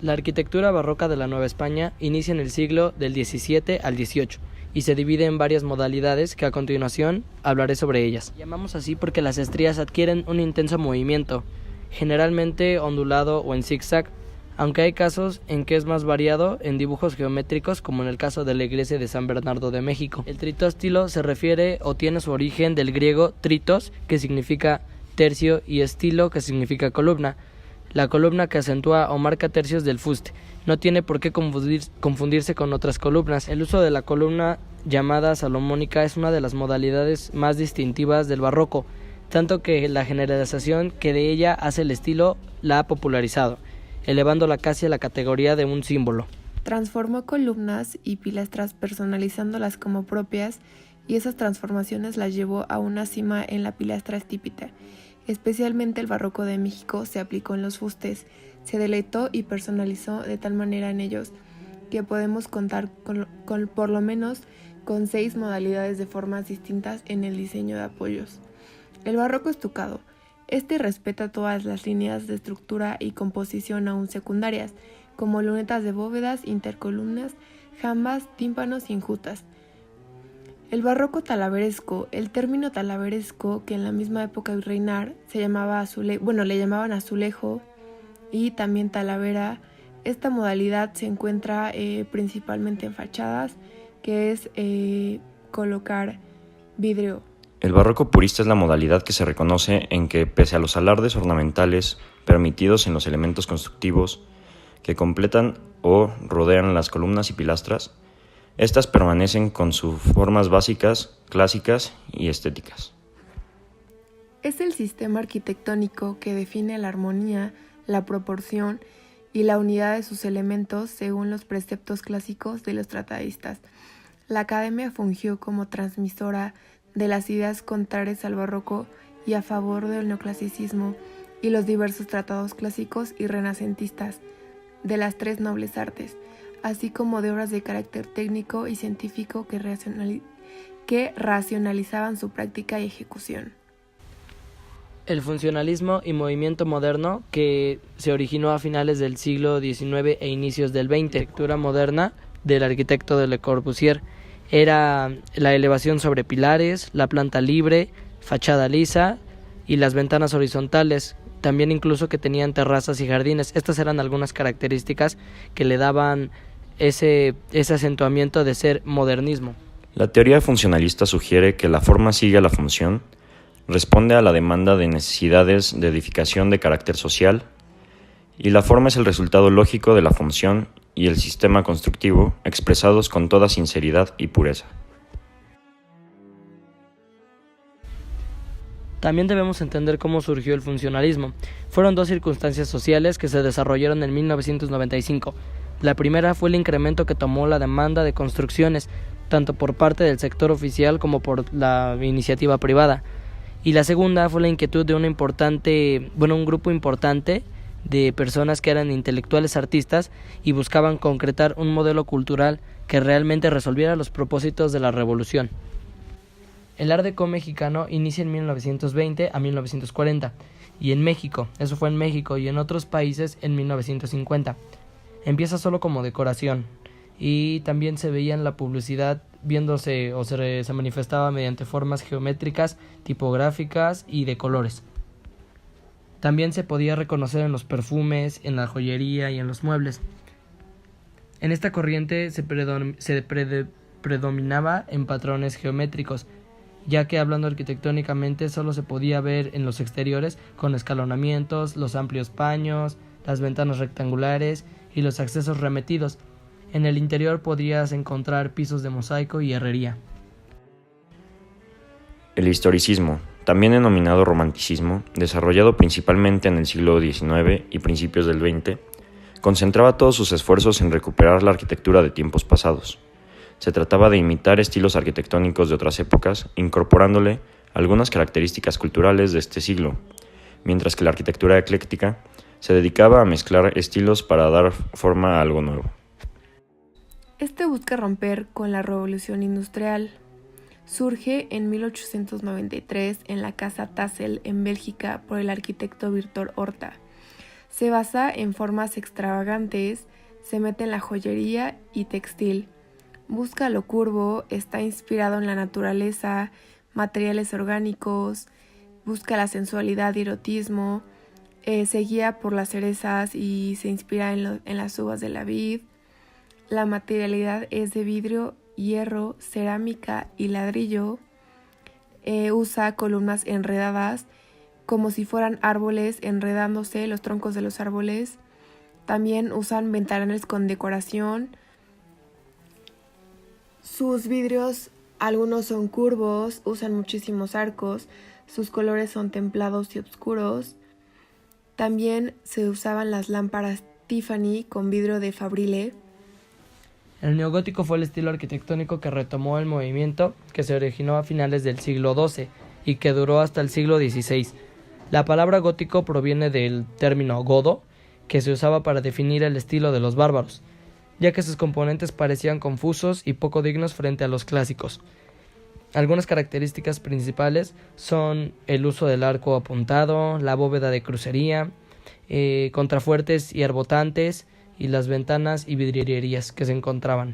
La arquitectura barroca de la Nueva España inicia en el siglo del XVII al XVIII y se divide en varias modalidades que a continuación hablaré sobre ellas. Llamamos así porque las estrías adquieren un intenso movimiento, generalmente ondulado o en zigzag, aunque hay casos en que es más variado en dibujos geométricos, como en el caso de la iglesia de San Bernardo de México. El tritóstilo se refiere o tiene su origen del griego tritos, que significa tercio, y estilo, que significa columna. La columna que acentúa o marca tercios del fuste. No tiene por qué confundirse con otras columnas. El uso de la columna llamada salomónica es una de las modalidades más distintivas del barroco, tanto que la generalización que de ella hace el estilo la ha popularizado, elevándola casi a la categoría de un símbolo. Transformó columnas y pilastras personalizándolas como propias, y esas transformaciones las llevó a una cima en la pilastra estípita. Especialmente el barroco de México se aplicó en los fustes, se deleitó y personalizó de tal manera en ellos que podemos contar con por lo menos con 6 modalidades de formas distintas en el diseño de apoyos. El barroco estucado. Este respeta todas las líneas de estructura y composición aún secundarias, como lunetas de bóvedas, intercolumnas, jambas, tímpanos y enjutas. El barroco talaveresco. El término talaveresco, que en la misma época de reinar se llamaba le llamaban azulejo y también talavera. Esta modalidad se encuentra principalmente en fachadas, que es colocar vidrio. El barroco purista es la modalidad que se reconoce en que, pese a los alardes ornamentales permitidos en los elementos constructivos que completan o rodean las columnas y pilastras, estas permanecen con sus formas básicas, clásicas y estéticas. Es el sistema arquitectónico que define la armonía, la proporción y la unidad de sus elementos según los preceptos clásicos de los tratadistas. La academia fungió como transmisora de las ideas contrarias al barroco y a favor del neoclasicismo y los diversos tratados clásicos y renacentistas de las 3 nobles artes, así como de obras de carácter técnico y científico que racionalizaban su práctica y ejecución. El funcionalismo y movimiento moderno, que se originó a finales del siglo XIX e inicios del XX. La arquitectura moderna del arquitecto de Le Corbusier era la elevación sobre pilares, la planta libre, fachada lisa y las ventanas horizontales, también incluso que tenían terrazas y jardines. Estas eran algunas características que le daban ese acentuamiento de ser modernismo. La teoría funcionalista sugiere que la forma sigue a la función, responde a la demanda de necesidades de edificación de carácter social, y la forma es el resultado lógico de la función y el sistema constructivo expresados con toda sinceridad y pureza. También debemos entender cómo surgió el funcionalismo. Fueron 2 circunstancias sociales que se desarrollaron en 1995. La primera fue el incremento que tomó la demanda de construcciones, tanto por parte del sector oficial como por la iniciativa privada. Y la segunda fue la inquietud de un grupo importante de personas que eran intelectuales artistas y buscaban concretar un modelo cultural que realmente resolviera los propósitos de la revolución. El Art Deco mexicano inicia en 1920 a 1940 y en México, eso fue en México, y en otros países en 1950. Empieza solo como decoración y también se veía en la publicidad viéndose o se manifestaba mediante formas geométricas, tipográficas y de colores. También se podía reconocer en los perfumes, en la joyería y en los muebles. En esta corriente se predominaba en patrones geométricos, ya que hablando arquitectónicamente solo se podía ver en los exteriores con escalonamientos, los amplios paños, las ventanas rectangulares y los accesos remetidos. En el interior podrías encontrar pisos de mosaico y herrería. El historicismo, también denominado romanticismo, desarrollado principalmente en el siglo XIX y principios del XX, concentraba todos sus esfuerzos en recuperar la arquitectura de tiempos pasados. Se trataba de imitar estilos arquitectónicos de otras épocas, incorporándole algunas características culturales de este siglo, mientras que la arquitectura ecléctica se dedicaba a mezclar estilos para dar forma a algo nuevo. Este busca romper con la revolución industrial. Surge en 1893 en la Casa Tassel en Bélgica por el arquitecto Victor Horta. Se basa en formas extravagantes, se mete en la joyería y textil. Busca lo curvo, está inspirado en la naturaleza, materiales orgánicos, busca la sensualidad y erotismo, se guía por las cerezas y se inspira en las uvas de la vid. La materialidad es de vidrio, hierro, cerámica y ladrillo. Usa columnas enredadas como si fueran árboles enredándose los troncos de los árboles. También usan ventanales con decoración. Sus vidrios, algunos son curvos, usan muchísimos arcos, sus colores son templados y oscuros. También se usaban las lámparas Tiffany con vidrio de Fabrile. El neogótico fue el estilo arquitectónico que retomó el movimiento que se originó a finales del siglo XII y que duró hasta el siglo XVI. La palabra gótico proviene del término godo, que se usaba para definir el estilo de los bárbaros, ya que sus componentes parecían confusos y poco dignos frente a los clásicos. Algunas características principales son el uso del arco apuntado, la bóveda de crucería, contrafuertes y arbotantes, y las ventanas y vidrierías que se encontraban.